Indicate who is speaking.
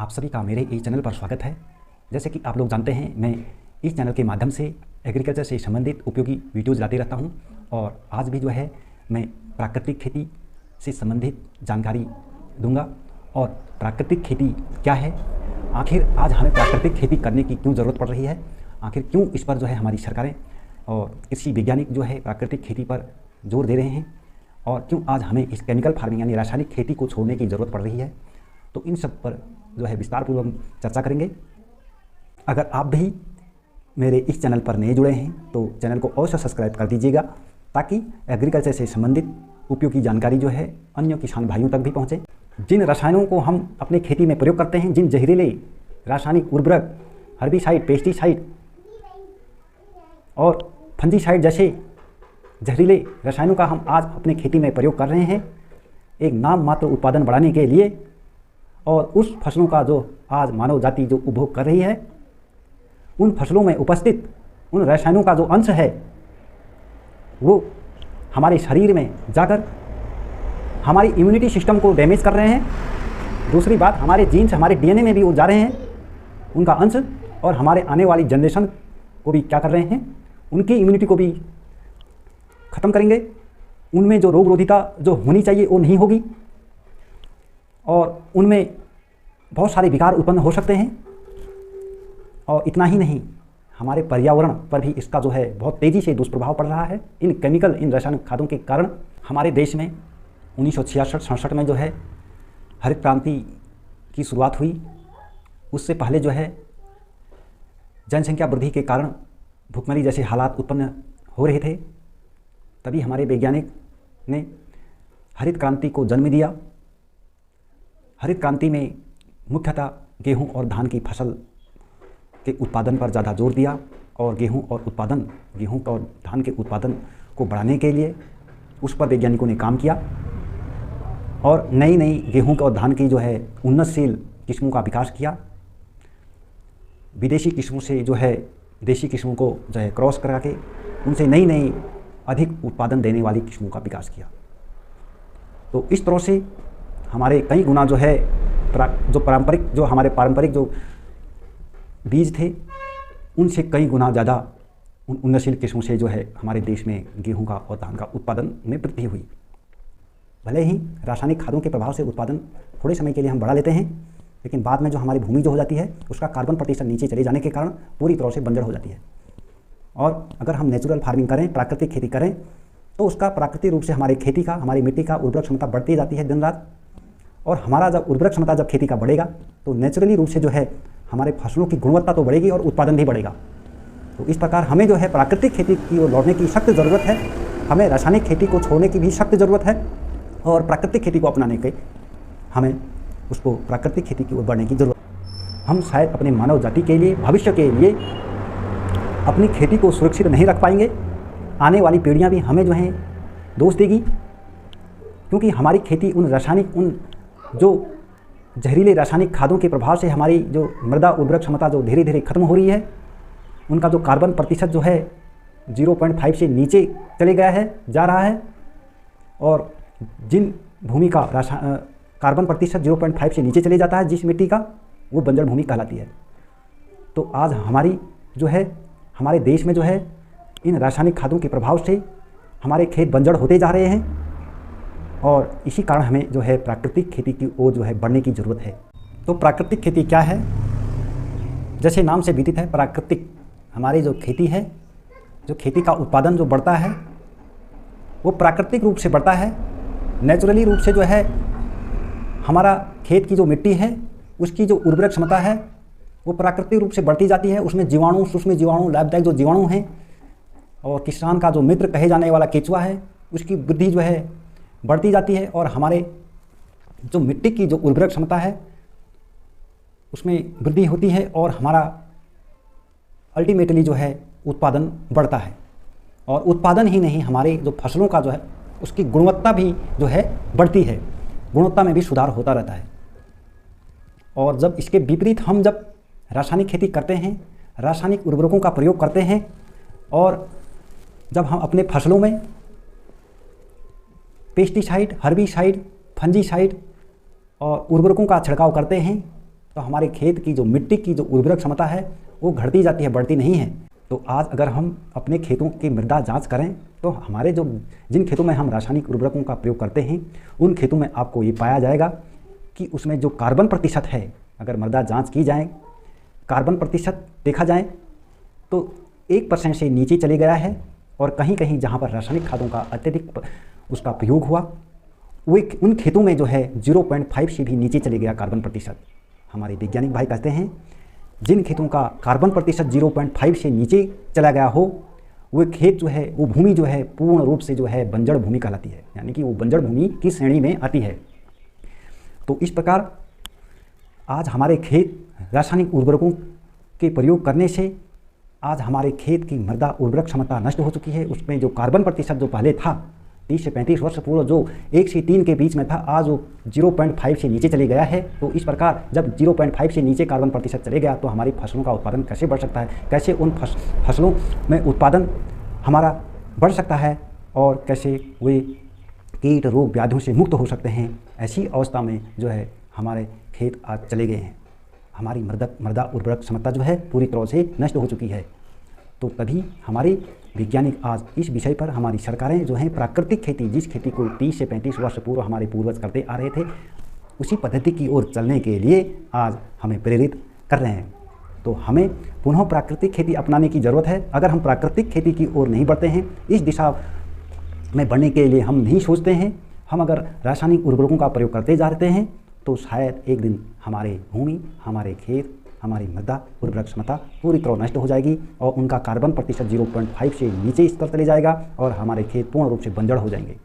Speaker 1: आप सभी का मेरे इस चैनल पर स्वागत है। जैसे कि आप लोग जानते हैं, मैं इस चैनल के माध्यम से एग्रीकल्चर से संबंधित उपयोगी वीडियोज़ लाते रहता हूं और आज भी जो है मैं प्राकृतिक खेती से संबंधित जानकारी दूंगा। और प्राकृतिक खेती क्या है, आखिर आज हमें प्राकृतिक खेती करने की क्यों ज़रूरत पड़ रही है, आखिर क्यों इस पर जो है हमारी सरकारें और कृषि वैज्ञानिक जो है प्राकृतिक खेती पर जोर दे रहे हैं और क्यों आज हमें इस केमिकल फार्मिंग यानी रासायनिक खेती को छोड़ने की ज़रूरत पड़ रही है। तो इन सब पर जो है विस्तारपूर्वक चर्चा करेंगे। अगर आप भी मेरे इस चैनल पर नए जुड़े हैं तो चैनल को अवश्य सब्सक्राइब कर दीजिएगा ताकि एग्रीकल्चर से संबंधित उपयोगी जानकारी जो है अन्य किसान भाइयों तक भी पहुंचे। जिन रसायनों को हम अपने खेती में प्रयोग करते हैं, जिन जहरीले रासायनिक उर्वरक, हर्बिसाइड, पेस्टिसाइड और फंजीसाइड जैसे जहरीले रसायनों का हम आज अपने खेती में प्रयोग कर रहे हैं एक नाम मात्र उत्पादन बढ़ाने के लिए, और उस फसलों का जो आज मानव जाति जो उपभोग कर रही है, उन फसलों में उपस्थित उन रसायनों का जो अंश है वो हमारे शरीर में जाकर हमारी इम्यूनिटी सिस्टम को डैमेज कर रहे हैं। दूसरी बात, हमारे जीन्स, हमारे डीएनए में भी वो जा रहे हैं उनका अंश, और हमारे आने वाली जनरेशन को भी क्या कर रहे हैं, उनकी इम्यूनिटी को भी ख़त्म करेंगे। उनमें जो रोग रोधिता जो होनी चाहिए वो नहीं होगी और उनमें बहुत सारे विकार उत्पन्न हो सकते हैं। और इतना ही नहीं, हमारे पर्यावरण पर भी इसका जो है बहुत तेज़ी से दुष्प्रभाव पड़ रहा है। इन केमिकल, इन रासायनिक खादों के कारण हमारे देश में 1966-67 में जो है हरित क्रांति की शुरुआत हुई। उससे पहले जो है जनसंख्या वृद्धि के कारण भुखमरी जैसे हालात उत्पन्न हो रहे थे। तभी हमारे वैज्ञानिक ने हरित क्रांति को जन्म दिया। हरित क्रांति में मुख्यतः गेहूं और धान की फसल के उत्पादन पर ज़्यादा जोर दिया और गेहूं और धान के उत्पादन को बढ़ाने के लिए उस पर वैज्ञानिकों ने काम किया और नई नई गेहूं और धान की जो है उन्नतशील किस्मों का विकास किया। विदेशी किस्मों से जो है देशी किस्मों को जो है क्रॉस करा के उनसे नई नई अधिक उत्पादन देने वाली किस्मों का विकास किया। तो इस तरह से हमारे कई गुना जो है हमारे पारंपरिक जो बीज थे उनसे कई गुना ज़्यादा उन्नतशील किस्मों से जो है हमारे देश में गेहूं का और धान का उत्पादन में वृद्धि हुई। भले ही रासायनिक खादों के प्रभाव से उत्पादन थोड़े समय के लिए हम बढ़ा लेते हैं, लेकिन बाद में जो हमारी भूमि जो हो जाती है उसका कार्बन प्रतिशत नीचे चले जाने के कारण पूरी तरह से बंजर हो जाती है। और अगर हम नेचुरल फार्मिंग करें, प्राकृतिक खेती करें, तो उसका प्राकृतिक रूप से हमारी खेती का, हमारी मिट्टी का उर्वरक क्षमता बढ़ती जाती है दिन रात। और हमारा जब उर्वरक क्षमता जब खेती का बढ़ेगा तो नेचुरली रूप से जो है हमारे फसलों की गुणवत्ता तो बढ़ेगी और उत्पादन भी बढ़ेगा। तो इस प्रकार हमें जो है प्राकृतिक खेती की ओर लौटने की सख्त ज़रूरत है। हमें रासायनिक खेती को छोड़ने की भी सख्त ज़रूरत है और प्राकृतिक खेती को अपनाने के हमें उसको प्राकृतिक खेती की ओर बढ़ने की ज़रूरत है। हम शायद अपने मानव जाति के लिए, भविष्य के लिए अपनी खेती को सुरक्षित नहीं रख पाएंगे। आने वाली पीढ़ियाँ भी हमें जो है दोष देगी, क्योंकि हमारी खेती उन जो जहरीले रासायनिक खादों के प्रभाव से हमारी जो मृदा उर्वरक क्षमता जो धीरे धीरे खत्म हो रही है, उनका जो कार्बन प्रतिशत जो है 0.5 से नीचे चले गया है, जा रहा है। और जिन भूमि का कार्बन प्रतिशत 0.5 से नीचे चले जाता है, जिस मिट्टी का, वो बंजर भूमि कहलाती है। तो आज हमारी जो है हमारे देश में जो है इन रासायनिक खादों के प्रभाव से हमारे खेत बंजर होते जा रहे हैं और इसी कारण हमें जो है प्राकृतिक खेती की ओर जो है बढ़ने की ज़रूरत है। तो प्राकृतिक खेती क्या है? जैसे नाम से विदित है, प्राकृतिक हमारी जो खेती है, जो खेती का उत्पादन जो बढ़ता है वो प्राकृतिक रूप से बढ़ता है। नेचुरली रूप से जो है हमारा खेत की जो मिट्टी है उसकी जो उर्वरक क्षमता है वो प्राकृतिक रूप से बढ़ती जाती है। उसमें जीवाणु, सूक्ष्म जीवाणु, लाभदायक जो जीवाणु हैं और किसान का जो मित्र कहे जाने वाला केचुआ है, उसकी वृद्धि जो है बढ़ती जाती है और हमारे जो मिट्टी की जो उर्वरक क्षमता है उसमें वृद्धि होती है और हमारा अल्टीमेटली जो है उत्पादन बढ़ता है। और उत्पादन ही नहीं, हमारे जो फसलों का जो है उसकी गुणवत्ता भी जो है बढ़ती है, गुणवत्ता में भी सुधार होता रहता है। और जब इसके विपरीत हम जब रासायनिक खेती करते हैं, रासायनिक उर्वरकों का प्रयोग करते हैं और जब हम अपने फसलों में पेस्टिसाइड, हर्बिसाइड, फंजीसाइड और उर्वरकों का छिड़काव करते हैं तो हमारे खेत की जो मिट्टी की जो उर्वरक क्षमता है वो घटती जाती है, बढ़ती नहीं है। तो आज अगर हम अपने खेतों की मृदा जांच करें तो हमारे जिन खेतों में हम रासायनिक उर्वरकों का प्रयोग करते हैं उन खेतों में आपको ये पाया जाएगा कि उसमें जो कार्बन प्रतिशत है, अगर मृदा जांच की जाए, कार्बन प्रतिशत देखा जाए तो 1% से नीचे चले गया है। और कहीं कहीं जहाँ पर रासायनिक खादों का अत्यधिक उसका प्रयोग हुआ उन खेतों में जो है 0.5 से भी नीचे चले गया कार्बन प्रतिशत। हमारे वैज्ञानिक भाई कहते हैं जिन खेतों का कार्बन प्रतिशत 0.5 से नीचे चला गया हो वो खेत जो है, वो भूमि जो है पूर्ण रूप से जो है बंजर भूमि कहलाती है, यानी कि वो बंजर भूमि की श्रेणी में आती है। तो इस प्रकार आज हमारे खेत रासायनिक उर्वरकों के प्रयोग करने से आज हमारे खेत की मृदा उर्वरक क्षमता नष्ट हो चुकी है। उसमें जो कार्बन प्रतिशत जो पहले था 30 से 35 वर्ष पूर्व जो 1 से 3 के बीच में था, आज वो 0.5 से नीचे चले गया है। तो इस प्रकार जब 0.5 से नीचे कार्बन प्रतिशत चले गया तो हमारी फसलों का उत्पादन कैसे बढ़ सकता है, कैसे उन फसलों में उत्पादन हमारा बढ़ सकता है और कैसे वे कीट रोग व्याधियों से मुक्त हो सकते हैं। ऐसी अवस्था में जो है हमारे खेत आज चले गए हैं, हमारी मृदा उर्वरक क्षमता जो है पूरी तरह से नष्ट हो चुकी है। तो तभी हमारे वैज्ञानिक आज इस विषय पर, हमारी सरकारें जो हैं प्राकृतिक खेती, जिस खेती को 30 से 35 वर्ष पूर्व हमारे पूर्वज करते आ रहे थे, उसी पद्धति की ओर चलने के लिए आज हमें प्रेरित कर रहे हैं। तो हमें पुनः प्राकृतिक खेती अपनाने की ज़रूरत है। अगर हम प्राकृतिक खेती की ओर नहीं बढ़ते हैं, इस दिशा में बढ़ने के लिए हम नहीं सोचते हैं, हम अगर रासायनिक उर्वरकों का प्रयोग करते जाते हैं तो शायद एक दिन हमारे भूमि, हमारे खेत, हमारी मृदा उर्वरक क्षमता पूरी तरह नष्ट हो जाएगी और उनका कार्बन प्रतिशत 0.5 से नीचे स्तर चले जाएगा और हमारे खेत पूर्ण रूप से बंजर हो जाएंगे।